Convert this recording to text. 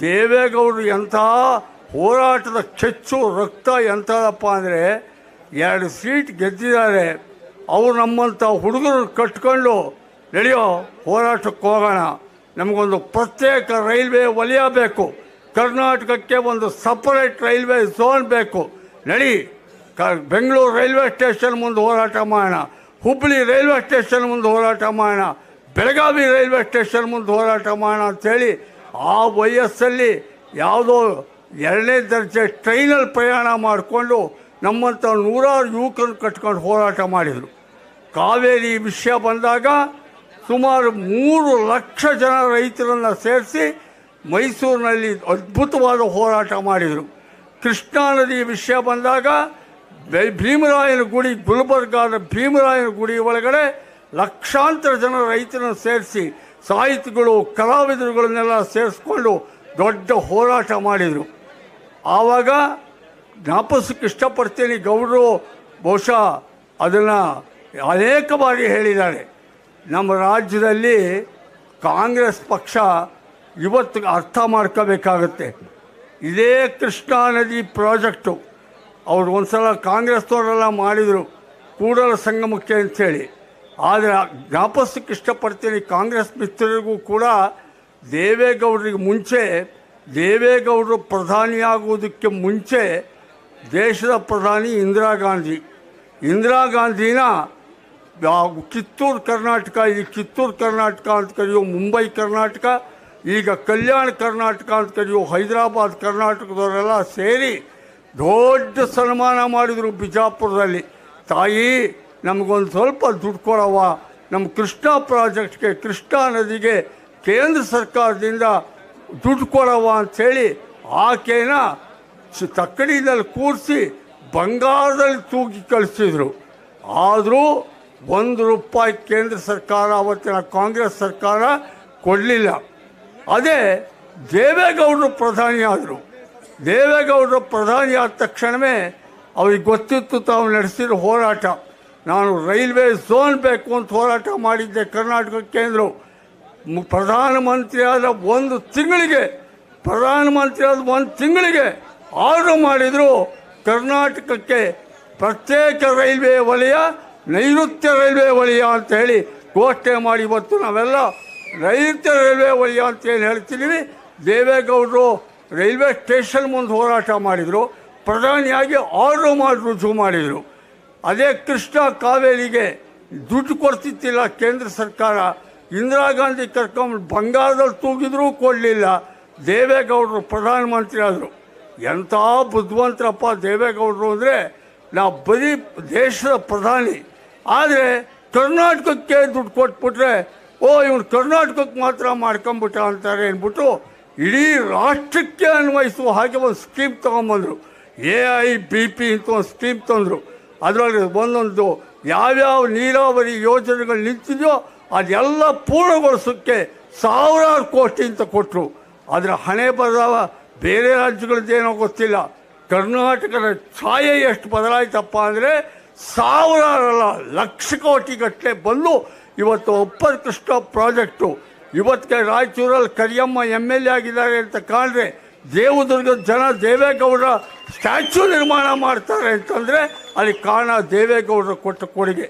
ದೇವೇಗೌಡರು ಎಂಥ ಹೋರಾಟದ ಕೆಚ್ಚು ರಕ್ತ ಎಂಥದಪ್ಪ ಅಂದರೆ 2 ಸೀಟ್ ಗೆದ್ದಿದ್ದಾರೆ. ಅವರು ನಮ್ಮಂಥ ಹುಡುಗರು ಕಟ್ಕೊಂಡು ನಡೆಯೋ ಹೋರಾಟಕ್ಕೆ ಹೋಗೋಣ, ನಮಗೊಂದು ಪ್ರತ್ಯೇಕ ರೈಲ್ವೆ ವಲಯ ಬೇಕು, ಕರ್ನಾಟಕಕ್ಕೆ ಒಂದು ಸಪರೇಟ್ ರೈಲ್ವೆ ಝೋನ್ ಬೇಕು, ನಡಿ ಬೆಂಗಳೂರು ರೈಲ್ವೆ ಸ್ಟೇಷನ್ ಮುಂದೆ ಹೋರಾಟ ಮಾಡೋಣ, ಹುಬ್ಬಳ್ಳಿ ರೈಲ್ವೆ ಸ್ಟೇಷನ್ ಮುಂದೆ ಹೋರಾಟ ಮಾಡೋಣ, ಬೆಳಗಾವಿ ರೈಲ್ವೆ ಸ್ಟೇಷನ್ ಮುಂದೆ ಹೋರಾಟ ಮಾಡೋಣ ಅಂಥೇಳಿ ಆ ವಯಸ್ಸಲ್ಲಿ ಯಾವುದೋ 2ನೇ ದರ್ಜೆ ಟ್ರೈನಲ್ಲಿ ಪ್ರಯಾಣ ಮಾಡಿಕೊಂಡು ನಮ್ಮಂಥ 100 ಯುವಕರನ್ನು ಕಟ್ಕೊಂಡು ಹೋರಾಟ ಮಾಡಿದರು. ಕಾವೇರಿ ವಿಷಯ ಬಂದಾಗ ಸುಮಾರು 3 ಲಕ್ಷ ಜನ ರೈತರನ್ನು ಸೇರಿಸಿ ಮೈಸೂರಿನಲ್ಲಿ ಅದ್ಭುತವಾದ ಹೋರಾಟ ಮಾಡಿದರು. ಕೃಷ್ಣಾ ನದಿ ವಿಷಯ ಬಂದಾಗ ಭೀಮರಾಯನ ಗುಡಿ, ಗುಲ್ಬರ್ಗಾದ ಭೀಮರಾಯನ ಗುಡಿ ಒಳಗಡೆ ಲಕ್ಷಾಂತರ ಜನ ರೈತರನ್ನು ಸೇರಿಸಿ ಸಾಹಿತಿಗಳು ಕಲಾವಿದರುಗಳನ್ನೆಲ್ಲ ಸೇರಿಸ್ಕೊಂಡು ದೊಡ್ಡ ಹೋರಾಟ ಮಾಡಿದರು. ಆವಾಗ ಜ್ಞಾಪಿಸೋಕ್ಕೆ ಇಷ್ಟಪಡ್ತೀನಿ, ಗೌಡರು ಬಹುಶಃ ಅದನ್ನು ಅನೇಕ ಬಾರಿ ಹೇಳಿದ್ದಾರೆ. ನಮ್ಮ ರಾಜ್ಯದಲ್ಲಿ ಕಾಂಗ್ರೆಸ್ ಪಕ್ಷ ಇವತ್ತು ಅರ್ಥ ಮಾಡ್ಕೋಬೇಕಾಗತ್ತೆ. ಇದೇ ಕೃಷ್ಣಾ ನದಿ ಪ್ರಾಜೆಕ್ಟು ಅವರು ಒಂದು ಸಲ ಕಾಂಗ್ರೆಸ್ನವರೆಲ್ಲ ಮಾಡಿದರು ಕೂಡಲ ಸಂಗಮಕ್ಕೆ ಅಂಥೇಳಿ. ಆದರೆ ಜ್ಞಾಪಿಸೋಕ್ಕೆ ಇಷ್ಟಪಡ್ತೀನಿ, ಕಾಂಗ್ರೆಸ್ ಮಿತ್ರರಿಗೂ ಕೂಡ ದೇವೇಗೌಡರಿಗೆ ಮುಂಚೆ, ದೇವೇಗೌಡರು ಪ್ರಧಾನಿಯಾಗುವುದಕ್ಕೆ ಮುಂಚೆ ದೇಶದ ಪ್ರಧಾನಿ ಇಂದಿರಾ ಗಾಂಧಿನ ಕಿತ್ತೂರು ಕರ್ನಾಟಕ, ಈಗ ಕಿತ್ತೂರು ಕರ್ನಾಟಕ ಅಂತ ಕರೆಯೋ ಮುಂಬೈ ಕರ್ನಾಟಕ, ಈಗ ಕಲ್ಯಾಣ ಕರ್ನಾಟಕ ಅಂತ ಕರೆಯೋ ಹೈದರಾಬಾದ್ ಕರ್ನಾಟಕದವರೆಲ್ಲ ಸೇರಿ ದೊಡ್ಡ ಸನ್ಮಾನ ಮಾಡಿದರು ಬಿಜಾಪುರದಲ್ಲಿ. ತಾಯಿ ನಮಗೊಂದು ಸ್ವಲ್ಪ ದುಡ್ಡು ಕೊಡವ, ನಮ್ಮ ಕೃಷ್ಣಾ ಪ್ರಾಜೆಕ್ಟ್ಗೆ, ಕೃಷ್ಣಾ ನದಿಗೆ ಕೇಂದ್ರ ಸರ್ಕಾರದಿಂದ ದುಡ್ಡು ಕೊಡವ ಅಂಥೇಳಿ ಆಕೆನ ತಕ್ಕಡಿನಲ್ಲಿ ಕೂರಿಸಿ ಬಂಗಾರದಲ್ಲಿ ತೂಗಿ ಕಳಿಸಿದರು. ಆದರೂ ₹1 ಕೇಂದ್ರ ಸರ್ಕಾರ, ಅವತ್ತಿನ ಕಾಂಗ್ರೆಸ್ ಸರ್ಕಾರ ಕೊಡಲಿಲ್ಲ. ಅದೇ ದೇವೇಗೌಡರು ಪ್ರಧಾನಿ ಆದರು. ದೇವೇಗೌಡರು ಪ್ರಧಾನಿ ಆದ ತಕ್ಷಣವೇ ಅವ್ರಿಗೆ ಗೊತ್ತಿತ್ತು ತಾವು ನಡೆಸಿರೋ ಹೋರಾಟ. ನಾನು ರೈಲ್ವೆ ಝೋನ್ ಬೇಕು ಅಂತ ಹೋರಾಟ ಮಾಡಿದ್ದೆ ಕರ್ನಾಟಕಕ್ಕೆ ಅಂದರು. ಪ್ರಧಾನಮಂತ್ರಿಯಾದ ಒಂದು ತಿಂಗಳಿಗೆ ಆರ್ಡರ್ ಮಾಡಿದರು, ಕರ್ನಾಟಕಕ್ಕೆ ಪ್ರತ್ಯೇಕ ರೈಲ್ವೆ ವಲಯ, ನೈಋತ್ಯ ರೈಲ್ವೆ ವಲಯ ಅಂತ ಹೇಳಿ ಘೋಷಣೆ ಮಾಡಿ ಇವತ್ತು ನಾವೆಲ್ಲ ನೈಋತ್ಯ ರೈಲ್ವೆ ವಲಯ ಅಂತ ಏನು ಹೇಳ್ತಿದ್ದೀವಿ. ದೇವೇಗೌಡರು ರೈಲ್ವೆ ಸ್ಟೇಷನ್ ಮುಂದೆ ಹೋರಾಟ ಮಾಡಿದರು, ಪ್ರಧಾನಿಯಾಗಿ ಆರ್ಡರ್ ಮಾಡಿ ರುಜು ಮಾಡಿದರು. ಅದೇ ಕೃಷ್ಣ ಕಾವೇರಿಗೆ ದುಡ್ಡು ಕೊಡ್ತಿತ್ತಿಲ್ಲ ಕೇಂದ್ರ ಸರ್ಕಾರ. ಇಂದಿರಾ ಗಾಂಧಿ ಕರ್ಕೊಂಡು ಬಂಗಾರದಲ್ಲಿ ತೂಗಿದ್ರೂ ಕೊಡಲಿಲ್ಲ. ದೇವೇಗೌಡರು ಪ್ರಧಾನಮಂತ್ರಿ ಆದರು. ಎಂಥ ಬುದ್ಧಿವಂತರಪ್ಪ ದೇವೇಗೌಡರು ಅಂದರೆ, ನಾವು ಬರೀ ದೇಶದ ಪ್ರಧಾನಿ ಆದರೆ ಕರ್ನಾಟಕಕ್ಕೆ ದುಡ್ಡು ಕೊಟ್ಬಿಟ್ರೆ ಇವನು ಕರ್ನಾಟಕಕ್ಕೆ ಮಾತ್ರ ಮಾಡ್ಕೊಂಬಿಟ್ಟ ಅಂತಾರೆ ಅಂದ್ಬಿಟ್ಟು ಇಡೀ ರಾಷ್ಟ್ರಕ್ಕೆ ಅನ್ವಯಿಸುವ ಹಾಗೆ ಒಂದು ಸ್ಕೀಮ್ ತೊಗೊಂಬಂದರು. AIBP ಅಂತ ಒಂದು ಸ್ಕೀಮ್ ತಂದರು. ಅದರಲ್ಲಿ ಒಂದೊಂದು ಯಾವ್ಯಾವ ನೀರಾವರಿ ಯೋಜನೆಗಳು ನಿಂತಿದೆಯೋ ಅದೆಲ್ಲ ಪೂರ್ಣಗೊಳಿಸೋಕ್ಕೆ 1000 ಕೋಟಿ ಅಂತ ಕೊಟ್ಟರು. ಅದರ ಹಣೆ ಬರದಾವ ಬೇರೆ ರಾಜ್ಯಗಳದ್ದೇನೋ ಗೊತ್ತಿಲ್ಲ. ಕರ್ನಾಟಕದ ಛಾಯೆ ಎಷ್ಟು ಬದಲಾಯ್ತಪ್ಪ ಅಂದರೆ 1000 ಅಲ್ಲ, ಲಕ್ಷ ಕೋಟಿ ಗಟ್ಟಲೆ ಬಂದು ಇವತ್ತು ಅಪ್ಪರ್ ಕೃಷ್ಣ ಪ್ರಾಜೆಕ್ಟು ಇವತ್ತಿಗೆ ರಾಯಚೂರಲ್ಲಿ ಕರಿಯಮ್ಮ MLA ಆಗಿದ್ದಾರೆ ಅಂತ ಕಾಣ್ರೆ, ದೇವದುರ್ಗದ ಜನ ದೇವೇಗೌಡರ ಸ್ಟ್ಯಾಚ್ಯೂ ನಿರ್ಮಾಣ ಮಾಡ್ತಾರೆ ಅಂತಂದರೆ ಅಲ್ಲಿ ಕಾರಣ ದೇವೇಗೌಡರು ಕೊಟ್ಟ ಕೊಡುಗೆ.